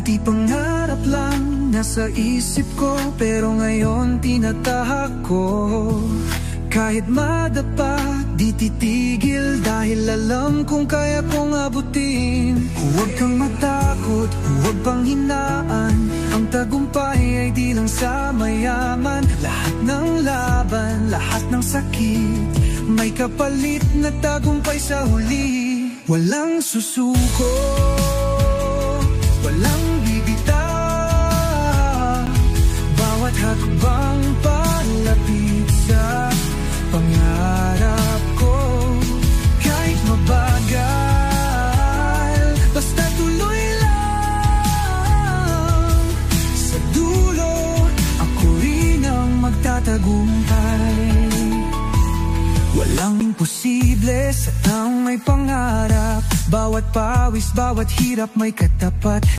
Dati pangarap lang nasa isip ko, pero ngayon tinatahak ko. Kahit madapa, di titigil, dahil alam kong kaya kong abutin. Huwag kang matakot, huwag pang hinaan, ang tagumpay ay di lang sa mayaman. Lahat ng laban, lahat ng sakit, may kapalit na tagumpay sa huli. Walang susuko, walang bibitaw, bawat hakbang palapit sa pangarap ko. Kahit mabagal, basta tuloy lang, sa dulo ako rin ang magtatagumpay. Walang imposible sa taong may pangarap, bawat pawis, bawat hirap may katapat.